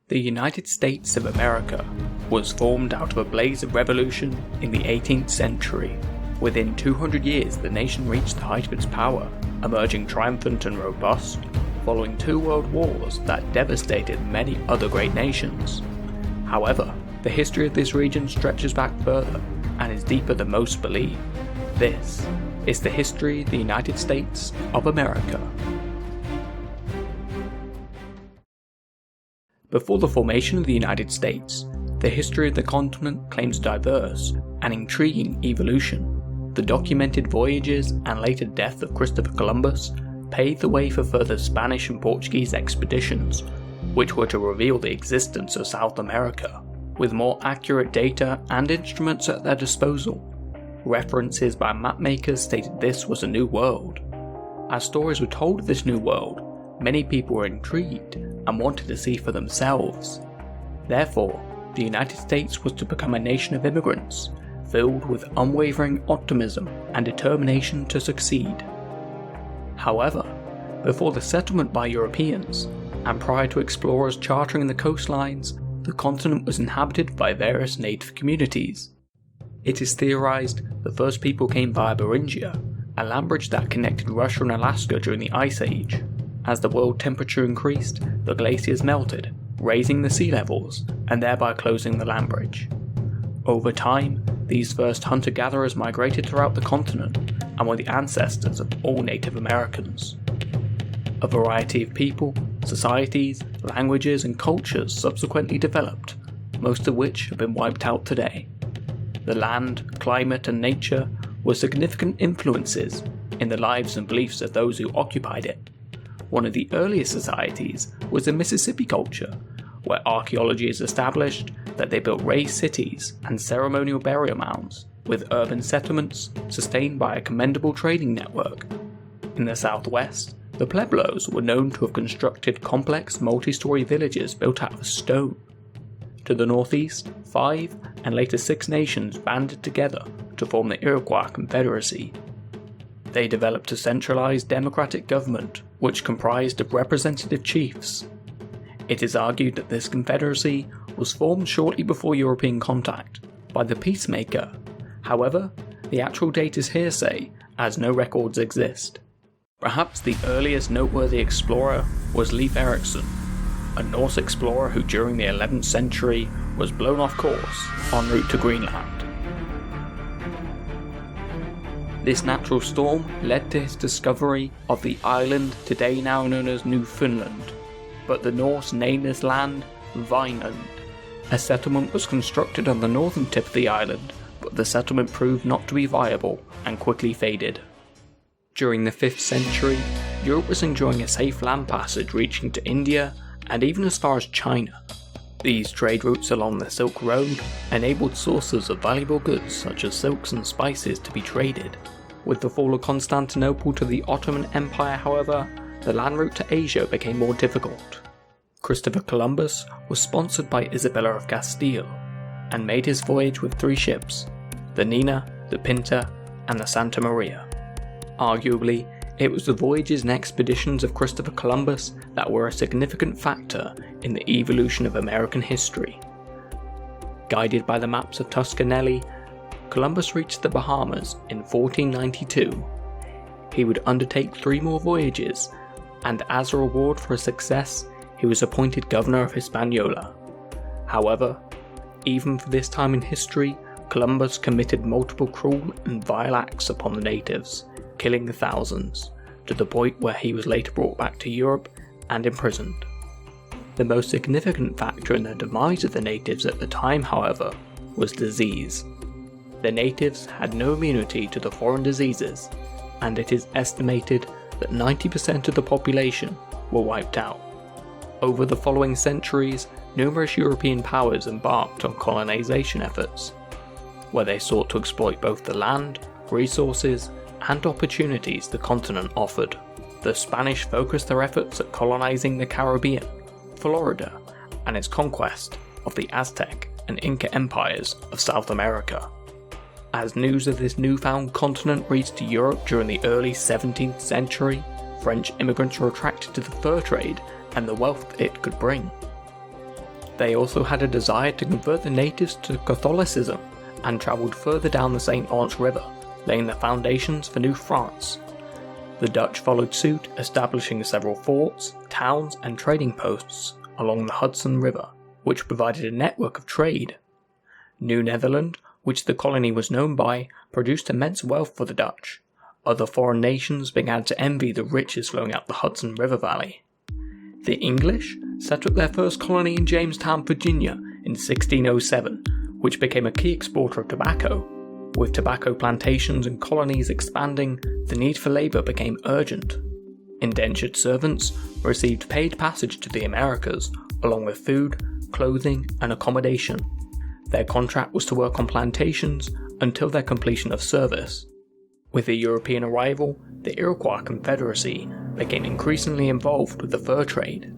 The United States of America was formed out of a blaze of revolution in the 18th century. Within 200 years, the nation reached the height of its power, emerging triumphant and robust, following 2 world wars that devastated many other great nations. However, the history of this region stretches back further and is deeper than most believe. This is the history of the United States of America. Before the formation of the United States, the history of the continent claims diverse and intriguing evolution. The documented voyages and later death of Christopher Columbus paved the way for further Spanish and Portuguese expeditions, which were to reveal the existence of South America, with more accurate data and instruments at their disposal. References by mapmakers stated this was a new world. As stories were told of this new world, many people were intrigued and wanted to see for themselves. Therefore, the United States was to become a nation of immigrants, filled with unwavering optimism and determination to succeed. However, before the settlement by Europeans, and prior to explorers charting the coastlines, the continent was inhabited by various native communities. It is theorized the first people came via Beringia, a land bridge that connected Russia and Alaska during the Ice Age. As the world temperature increased, the glaciers melted, raising the sea levels and thereby closing the land bridge. Over time, these first hunter-gatherers migrated throughout the continent and were the ancestors of all Native Americans. A variety of people, societies, languages and cultures subsequently developed, most of which have been wiped out today. The land, climate and nature were significant influences in the lives and beliefs of those who occupied it. One of the earliest societies was the Mississippi culture, where archaeology has established that they built raised cities and ceremonial burial mounds, with urban settlements sustained by a commendable trading network. In the southwest, the Pueblos were known to have constructed complex multi-story villages built out of stone. To the northeast, 5 and later 6 nations banded together to form the Iroquois Confederacy. They developed a centralized democratic government which comprised of representative chiefs. It is argued that this confederacy was formed shortly before European contact by the peacemaker. However, the actual date is hearsay as no records exist. Perhaps the earliest noteworthy explorer was Leif Erikson, a Norse explorer who during the 11th century was blown off course en route to Greenland. This natural storm led to his discovery of the island today now known as Newfoundland, but the Norse named this land Vinland. A settlement was constructed on the northern tip of the island, but the settlement proved not to be viable and quickly faded. During the 5th century, Europe was enjoying a safe land passage reaching to India and even as far as China. These trade routes along the Silk Road enabled sources of valuable goods such as silks and spices to be traded. With the fall of Constantinople to the Ottoman Empire, however, the land route to Asia became more difficult. Christopher Columbus was sponsored by Isabella of Castile and made his voyage with 3 ships, the Nina, the Pinta, and the Santa Maria. Arguably, it was the voyages and expeditions of Christopher Columbus that were a significant factor in the evolution of American history. Guided by the maps of Tuscanelli, Columbus reached the Bahamas in 1492. He would undertake 3 more voyages, and as a reward for his success, he was appointed governor of Hispaniola. However, even for this time in history, Columbus committed multiple cruel and vile acts upon the natives, killing thousands, to the point where he was later brought back to Europe and imprisoned. The most significant factor in the demise of the natives at the time, however, was disease. The natives had no immunity to the foreign diseases, and it is estimated that 90% of the population were wiped out. Over the following centuries, numerous European powers embarked on colonization efforts, where they sought to exploit both the land, resources, and opportunities the continent offered. The Spanish focused their efforts at colonizing the Caribbean, Florida, and its conquest of the Aztec and Inca empires of South America. As news of this newfound continent reached Europe during the early 17th century, French immigrants were attracted to the fur trade and the wealth it could bring. They also had a desire to convert the natives to Catholicism and travelled further down the St. Lawrence River, laying the foundations for New France. The Dutch followed suit, establishing several forts, towns and trading posts along the Hudson River, which provided a network of trade. New Netherland, which the colony was known by, produced immense wealth for the Dutch. Other foreign nations began to envy the riches flowing out the Hudson River Valley. The English set up their first colony in Jamestown, Virginia in 1607, which became a key exporter of tobacco. With tobacco plantations and colonies expanding, the need for labour became urgent. Indentured servants received paid passage to the Americas, along with food, clothing and accommodation. Their contract was to work on plantations until their completion of service. With the European arrival, the Iroquois Confederacy became increasingly involved with the fur trade.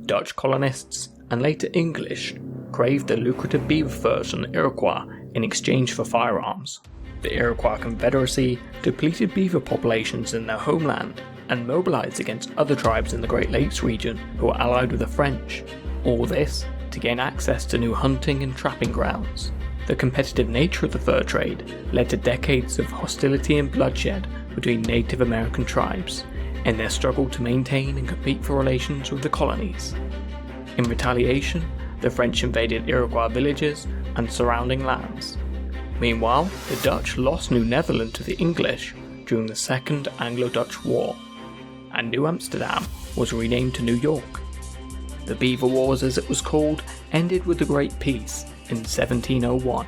Dutch colonists, and later English, craved the lucrative beaver furs from the Iroquois in exchange for firearms. The Iroquois Confederacy depleted beaver populations in their homeland and mobilized against other tribes in the Great Lakes region who were allied with the French. All this to gain access to new hunting and trapping grounds. The competitive nature of the fur trade led to decades of hostility and bloodshed between Native American tribes in their struggle to maintain and compete for relations with the colonies. In retaliation, the French invaded Iroquois villages and surrounding lands. Meanwhile, the Dutch lost New Netherland to the English during the Second Anglo-Dutch War, and New Amsterdam was renamed to New York. The Beaver Wars, as it was called, ended with the Great Peace in 1701,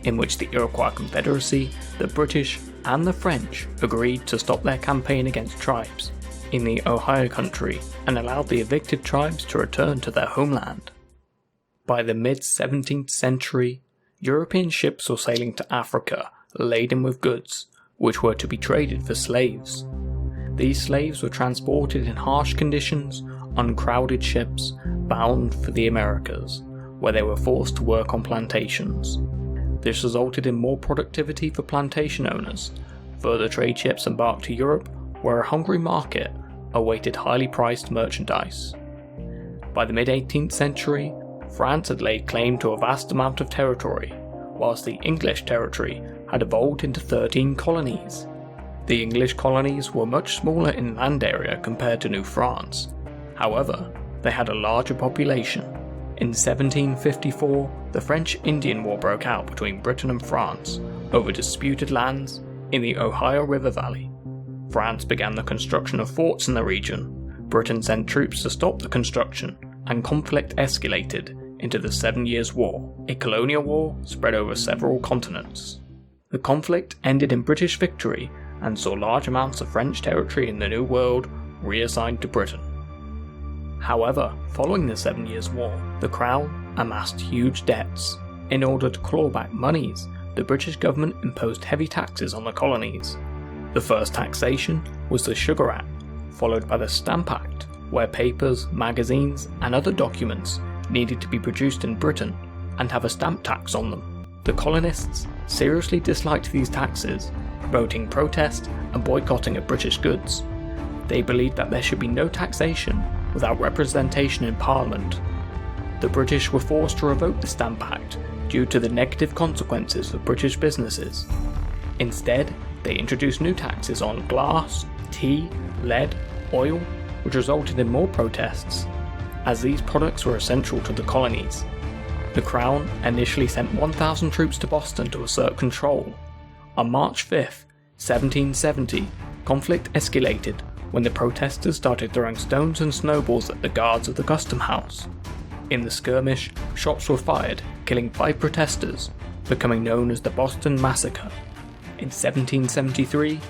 in which the Iroquois Confederacy, the British, and the French agreed to stop their campaign against tribes in the Ohio country and allowed the evicted tribes to return to their homeland. By the mid-17th century, European ships were sailing to Africa laden with goods, which were to be traded for slaves. These slaves were transported in harsh conditions on crowded ships bound for the Americas, where they were forced to work on plantations. This resulted in more productivity for plantation owners. Further trade ships embarked to Europe, where a hungry market awaited highly priced merchandise. By the mid-18th century, France had laid claim to a vast amount of territory, whilst the English territory had evolved into 13 colonies. The English colonies were much smaller in land area compared to New France. However, they had a larger population. In 1754, the French-Indian War broke out between Britain and France over disputed lands in the Ohio River Valley. France began the construction of forts in the region. Britain sent troops to stop the construction, and conflict escalated into the 7 Years' War, a colonial war spread over several continents. The conflict ended in British victory and saw large amounts of French territory in the New World reassigned to Britain. However, following the 7 Years' War, the Crown amassed huge debts. In order to claw back monies, the British government imposed heavy taxes on the colonies. The first taxation was the Sugar Act, followed by the Stamp Act, where papers, magazines, and other documents needed to be produced in Britain and have a stamp tax on them. The colonists seriously disliked these taxes, promoting protest and boycotting of British goods. They believed that there should be no taxation without representation in Parliament. The British were forced to revoke the Stamp Act due to the negative consequences for British businesses. Instead, they introduced new taxes on glass, tea, lead, oil, which resulted in more protests, as these products were essential to the colonies. The Crown initially sent 1,000 troops to Boston to assert control. On March 5, 1770, conflict escalated when the protesters started throwing stones and snowballs at the guards of the custom house. In the skirmish, shots were fired, killing 5 protesters, becoming known as the Boston Massacre. In 1773,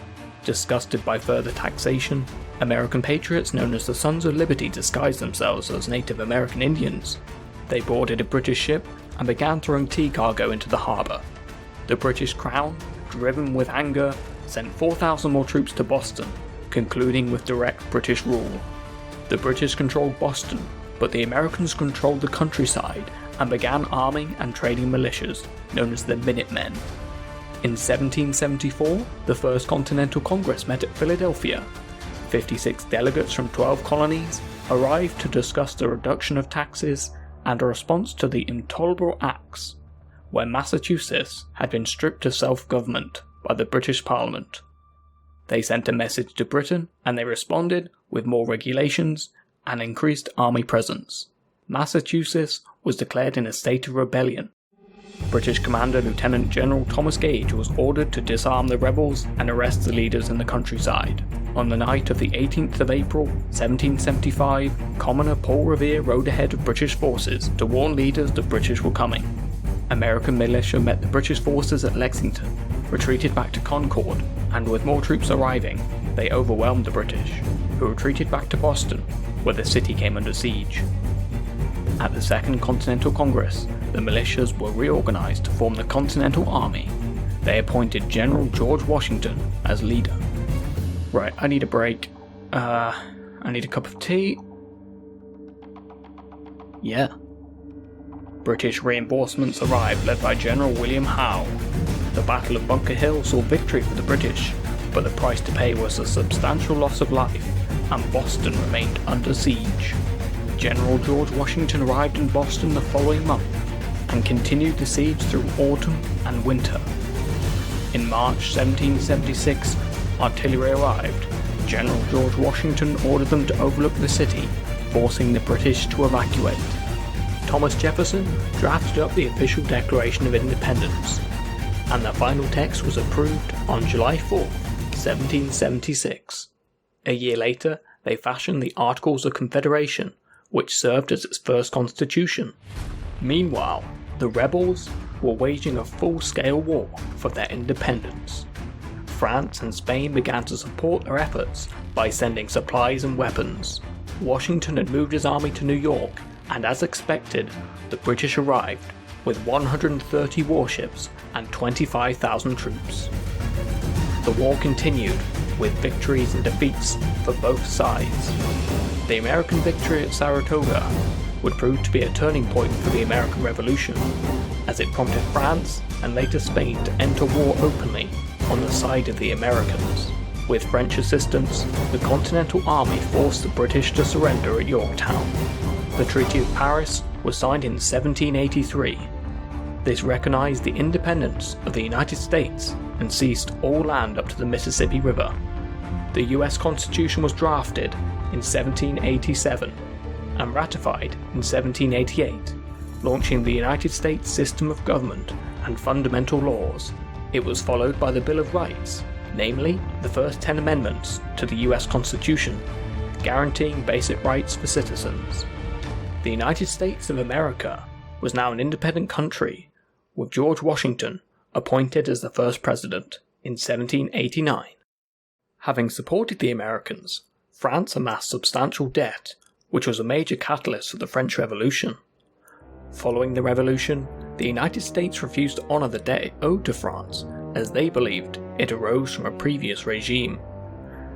disgusted by further taxation, American patriots known as the Sons of Liberty disguised themselves as Native American Indians. They boarded a British ship and began throwing tea cargo into the harbour. The British Crown, driven with anger, sent 4,000 more troops to Boston, concluding with direct British rule. The British controlled Boston, but the Americans controlled the countryside and began arming and training militias, known as the Minutemen. In 1774, the First Continental Congress met at Philadelphia. 56 delegates from 12 colonies arrived to discuss the reduction of taxes and a response to the Intolerable Acts, where Massachusetts had been stripped of self-government by the British Parliament. They sent a message to Britain, and they responded with more regulations and increased army presence. Massachusetts was declared in a state of rebellion. British Commander Lieutenant General Thomas Gage was ordered to disarm the rebels and arrest the leaders in the countryside. On the night of the 18th of April, 1775, Commoner Paul Revere rode ahead of British forces to warn leaders the British were coming. American militia met the British forces at Lexington, retreated back to Concord, and with more troops arriving, they overwhelmed the British, who retreated back to Boston, where the city came under siege. At the Second Continental Congress, the militias were reorganized to form the Continental Army. They appointed General George Washington as leader. Right, I need a break. I need a cup of tea. Yeah. British reinforcements arrived led by General William Howe. The Battle of Bunker Hill saw victory for the British, but the price to pay was a substantial loss of life, and Boston remained under siege. General George Washington arrived in Boston the following month, and continued the siege through autumn and winter. In March 1776, artillery arrived. General George Washington ordered them to overlook the city, forcing the British to evacuate. Thomas Jefferson drafted up the official Declaration of Independence, and the final text was approved on July 4, 1776. A year later, they fashioned the Articles of Confederation, which served as its first constitution. Meanwhile, the rebels were waging a full-scale war for their independence. France and Spain began to support their efforts by sending supplies and weapons. Washington had moved his army to New York, and as expected, the British arrived with 130 warships and 25,000 troops. The war continued, with victories and defeats for both sides. The American victory at Saratoga would prove to be a turning point for the American Revolution, as it prompted France and later Spain to enter war openly on the side of the Americans. With French assistance, the Continental Army forced the British to surrender at Yorktown. The Treaty of Paris was signed in 1783. This recognized the independence of the United States and seized all land up to the Mississippi River. The US Constitution was drafted in 1787 and ratified in 1788, launching the United States system of government and fundamental laws. It was followed by the Bill of Rights, namely the first 10 amendments to the US Constitution, guaranteeing basic rights for citizens. The United States of America was now an independent country, with George Washington appointed as the first president in 1789. Having supported the Americans, France amassed substantial debt, which was a major catalyst for the French Revolution. Following the Revolution, the United States refused to honour the debt it owed to France, as they believed it arose from a previous regime.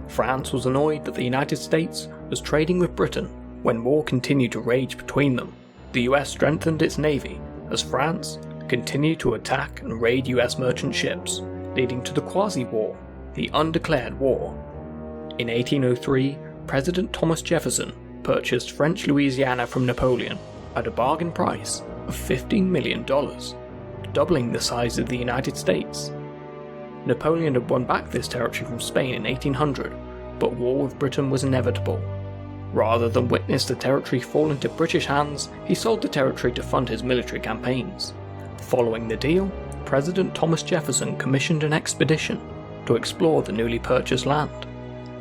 France was annoyed that the United States was trading with Britain when war continued to rage between them. The US strengthened its navy as France continued to attack and raid US merchant ships, leading to the Quasi-War, the undeclared war. In 1803, President Thomas Jefferson purchased French Louisiana from Napoleon at a bargain price of $15 million, doubling the size of the United States. Napoleon had won back this territory from Spain in 1800, but war with Britain was inevitable. Rather than witness the territory fall into British hands, he sold the territory to fund his military campaigns. Following the deal, President Thomas Jefferson commissioned an expedition to explore the newly purchased land.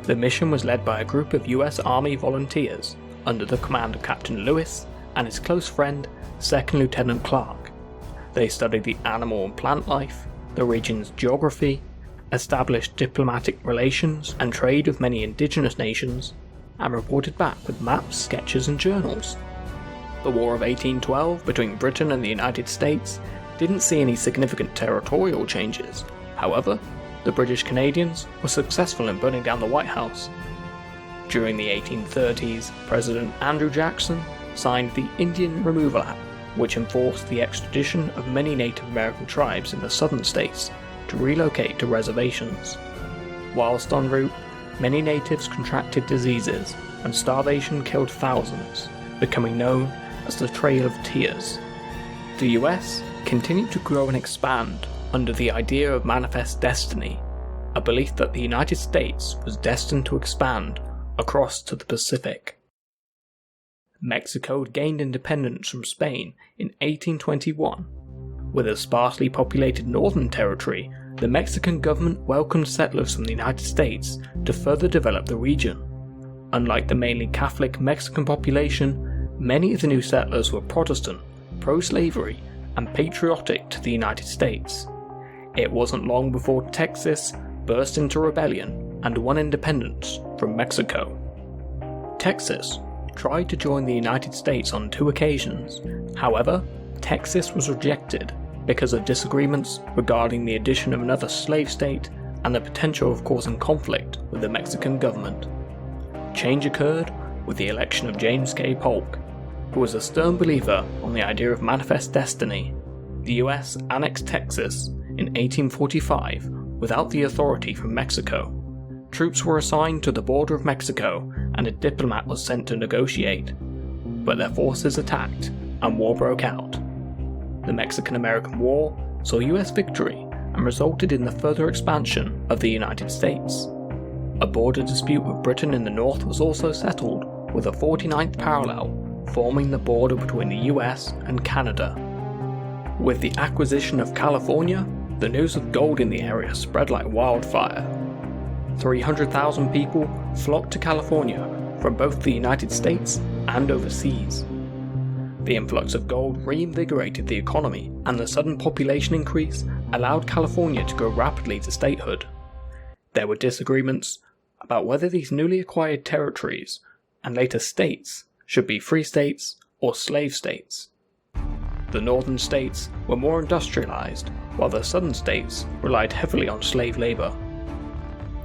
The mission was led by a group of US Army volunteers under the command of Captain Lewis and his close friend, 2nd Lieutenant Clark. They studied the animal and plant life, the region's geography, established diplomatic relations and trade with many indigenous nations, and reported back with maps, sketches and journals. The War of 1812 between Britain and the United States didn't see any significant territorial changes. However, the British Canadians were successful in burning down the White House. During the 1830s, President Andrew Jackson signed the Indian Removal Act, which enforced the extradition of many Native American tribes in the southern states to relocate to reservations. Whilst en route, many natives contracted diseases, and starvation killed thousands, becoming known as the Trail of Tears. The US continued to grow and expand under the idea of manifest destiny, a belief that the United States was destined to expand across to the Pacific. Mexico had gained independence from Spain in 1821. With a sparsely populated northern territory, the Mexican government welcomed settlers from the United States to further develop the region. Unlike the mainly Catholic Mexican population, many of the new settlers were Protestant, pro-slavery, and patriotic to the United States. It wasn't long before Texas burst into rebellion and won independence from Mexico. Texas tried to join the United States on 2 occasions. However, Texas was rejected because of disagreements regarding the addition of another slave state and the potential of causing conflict with the Mexican government. Change occurred with the election of James K. Polk, who was a stern believer on the idea of manifest destiny. The US annexed Texas in 1845 without the authority from Mexico. Troops were assigned to the border of Mexico and a diplomat was sent to negotiate, but their forces attacked and war broke out. The Mexican-American War saw US victory and resulted in the further expansion of the United States. A border dispute with Britain in the north was also settled, with a 49th parallel forming the border between the US and Canada. With the acquisition of California, the news of gold in the area spread like wildfire. 300,000 people flocked to California from both the United States and overseas. The influx of gold reinvigorated the economy, and the sudden population increase allowed California to grow rapidly to statehood. There were disagreements about whether these newly acquired territories and later states should be free states or slave states. The northern states were more industrialized, while the southern states relied heavily on slave labor.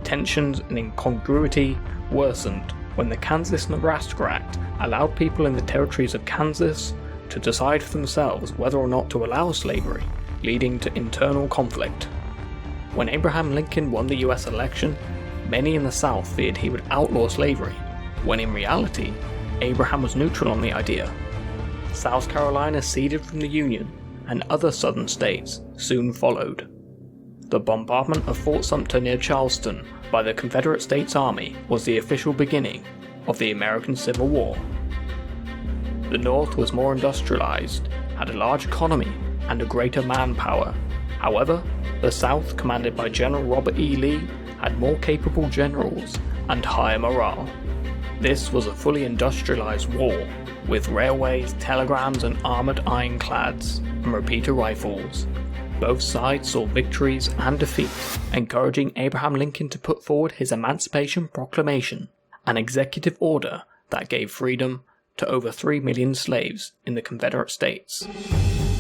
Tensions and incongruity worsened when the Kansas-Nebraska Act allowed people in the territories of Kansas to decide for themselves whether or not to allow slavery, leading to internal conflict. When Abraham Lincoln won the US election, many in the South feared he would outlaw slavery, when in reality, Abraham was neutral on the idea. South Carolina ceded from the Union, and other southern states soon followed. The bombardment of Fort Sumter near Charleston by the Confederate States Army was the official beginning of the American Civil War. The North was more industrialized, had a large economy, and a greater manpower. However, the South, commanded by General Robert E. Lee, had more capable generals and higher morale. This was a fully industrialized war, with railways, telegrams, and armored ironclads, and repeater rifles. Both sides saw victories and defeat, encouraging Abraham Lincoln to put forward his Emancipation Proclamation, an executive order that gave freedom to over 3 million slaves in the Confederate States.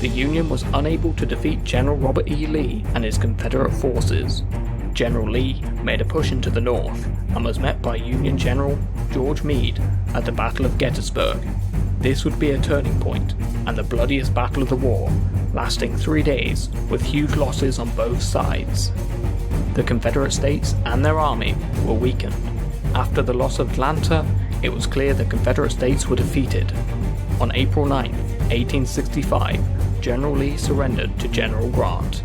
The Union was unable to defeat General Robert E. Lee and his Confederate forces. General Lee made a push into the north and was met by Union General George Meade at the Battle of Gettysburg. This would be a turning point and the bloodiest battle of the war, lasting 3 days with huge losses on both sides. The Confederate States and their army were weakened. After the loss of Atlanta, it was clear the Confederate States were defeated. On April 9, 1865, General Lee surrendered to General Grant.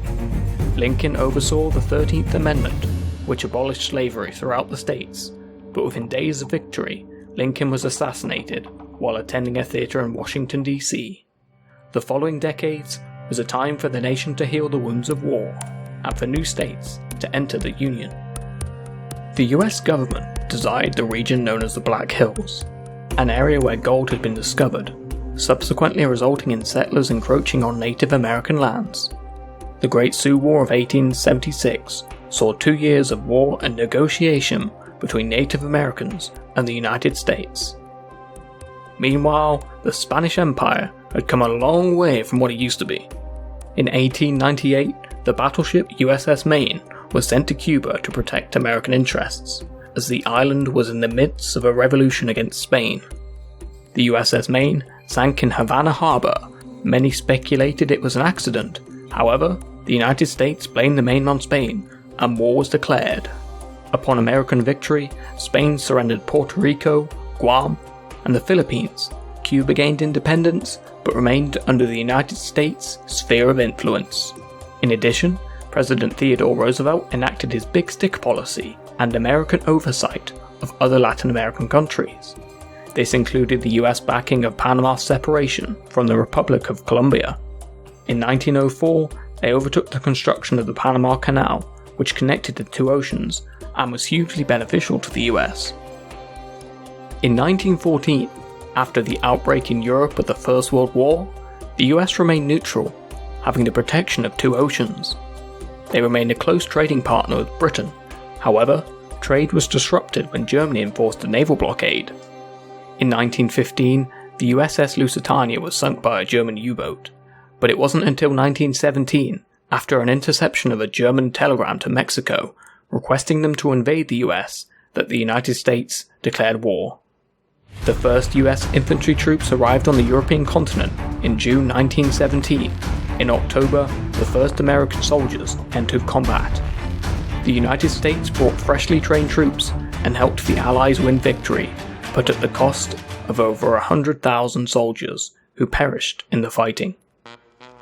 Lincoln oversaw the 13th Amendment, which abolished slavery throughout the states, but within days of victory, Lincoln was assassinated while attending a theater in Washington, D.C. The following decades was a time for the nation to heal the wounds of war, and for new states to enter the Union. The US government desired the region known as the Black Hills, an area where gold had been discovered, subsequently resulting in settlers encroaching on Native American lands. The Great Sioux War of 1876 saw 2 years of war and negotiation between Native Americans and the United States. Meanwhile, the Spanish Empire had come a long way from what it used to be. In 1898, the battleship USS Maine was sent to Cuba to protect American interests, as the island was in the midst of a revolution against Spain. The USS Maine sank in Havana Harbor. Many speculated it was an accident. However, the United States blamed the Maine on Spain, and war was declared. Upon American victory, Spain surrendered Puerto Rico, Guam, and the Philippines, Cuba gained independence, but remained under the United States' sphere of influence. In addition, President Theodore Roosevelt enacted his Big Stick policy and American oversight of other Latin American countries. This included the US backing of Panama's separation from the Republic of Colombia. In 1904, they overtook the construction of the Panama Canal, which connected the two oceans and was hugely beneficial to the US. In 1914, after the outbreak in Europe of the First World War, the US remained neutral, having the protection of two oceans. They remained a close trading partner with Britain. However, trade was disrupted when Germany enforced a naval blockade. In 1915, the USS Lusitania was sunk by a German U-boat, but it wasn't until 1917, after an interception of a German telegram to Mexico requesting them to invade the US, that the United States declared war. The first US infantry troops arrived on the European continent in June 1917. In October, the first American soldiers entered combat. The United States brought freshly trained troops and helped the Allies win victory, but at the cost of over 100,000 soldiers who perished in the fighting.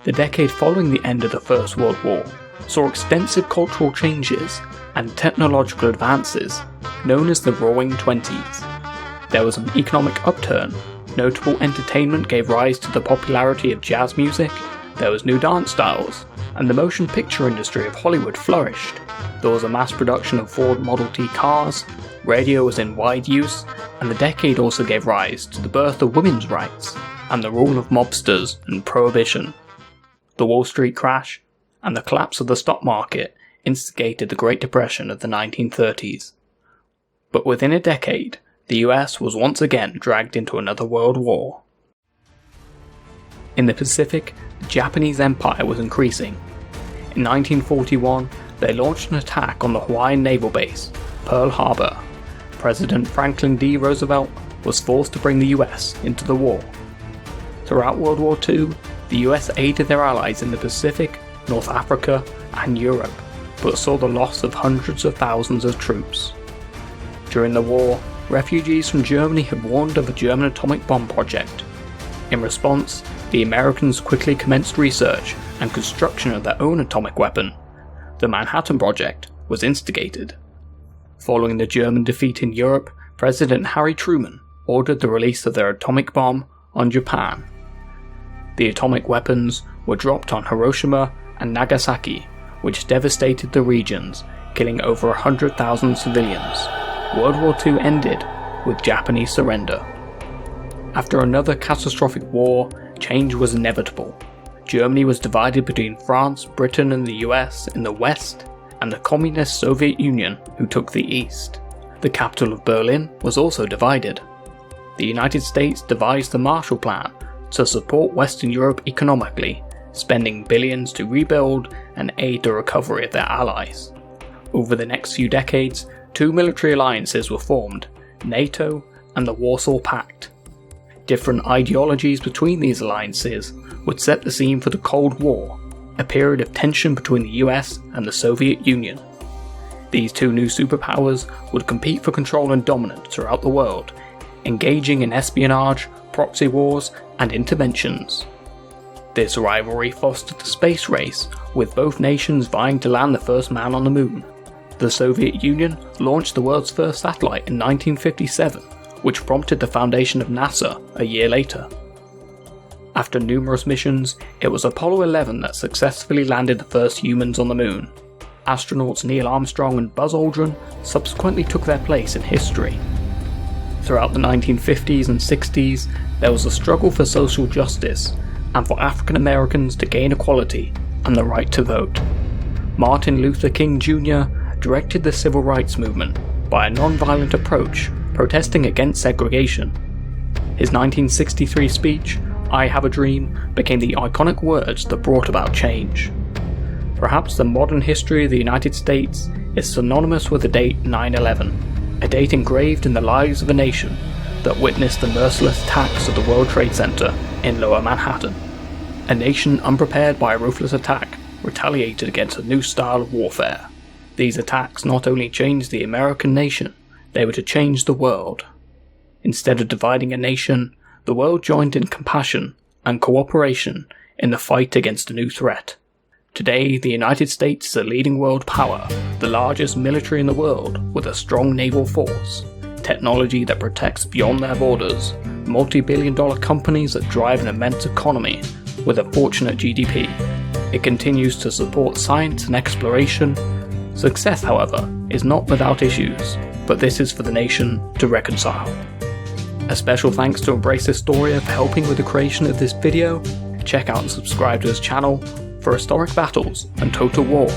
The decade following the end of the First World War saw extensive cultural changes and technological advances known as the Roaring Twenties. There was an economic upturn, notable entertainment gave rise to the popularity of jazz music, there was new dance styles, and the motion picture industry of Hollywood flourished. There was a mass production of Ford Model T cars, radio was in wide use, and the decade also gave rise to the birth of women's rights and the rule of mobsters and prohibition. The Wall Street crash and the collapse of the stock market instigated the Great Depression of the 1930s. But within a decade, the US was once again dragged into another world war. In the Pacific, the Japanese Empire was increasing. In 1941, they launched an attack on the Hawaiian naval base, Pearl Harbor. President Franklin D. Roosevelt was forced to bring the US into the war. Throughout World War II, the US aided their allies in the Pacific, North Africa, and Europe, but saw the loss of hundreds of thousands of troops. During the war, refugees from Germany had warned of a German atomic bomb project. In response, the Americans quickly commenced research and construction of their own atomic weapon. The Manhattan Project was instigated. Following the German defeat in Europe, President Harry Truman ordered the release of their atomic bomb on Japan. The atomic weapons were dropped on Hiroshima and Nagasaki, which devastated the regions, killing over 100,000 civilians. World War II ended with Japanese surrender. After another catastrophic war, change was inevitable. Germany was divided between France, Britain and the US in the west, and the communist Soviet Union, who took the east. The capital of Berlin was also divided. The United States devised the Marshall Plan to support Western Europe economically, spending billions to rebuild and aid the recovery of their allies. Over the next few decades, two military alliances were formed, NATO and the Warsaw Pact. Different ideologies between these alliances would set the scene for the Cold War, a period of tension between the US and the Soviet Union. These two new superpowers would compete for control and dominance throughout the world, engaging in espionage, proxy wars, and interventions. This rivalry fostered the space race, with both nations vying to land the first man on the moon. The Soviet Union launched the world's first satellite in 1957, which prompted the foundation of NASA a year later. After numerous missions, it was Apollo 11 that successfully landed the first humans on the moon. Astronauts Neil Armstrong and Buzz Aldrin subsequently took their place in history. Throughout the 1950s and 60s, there was a struggle for social justice and for African Americans to gain equality and the right to vote. Martin Luther King Jr. directed the civil rights movement by a non-violent approach, protesting against segregation. His 1963 speech, "I Have a Dream," became the iconic words that brought about change. Perhaps the modern history of the United States is synonymous with the date 9/11, a date engraved in the lives of a nation that witnessed the merciless attacks of the World Trade Center in Lower Manhattan. A nation unprepared by a ruthless attack retaliated against a new style of warfare. These attacks not only changed the American nation, they were to change the world. Instead of dividing a nation, the world joined in compassion and cooperation in the fight against a new threat. Today, the United States is a leading world power, the largest military in the world with a strong naval force, technology that protects beyond their borders, multi-billion-dollar companies that drive an immense economy with a fortunate GDP. It continues to support science and exploration. Success, however, is not without issues, but this is for the nation to reconcile. A special thanks to Embrace Historia for helping with the creation of this video. Check out and subscribe to his channel for historic battles and total war,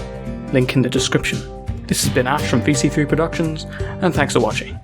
link in the description. This has been Ash from VC3 Productions, and thanks for watching.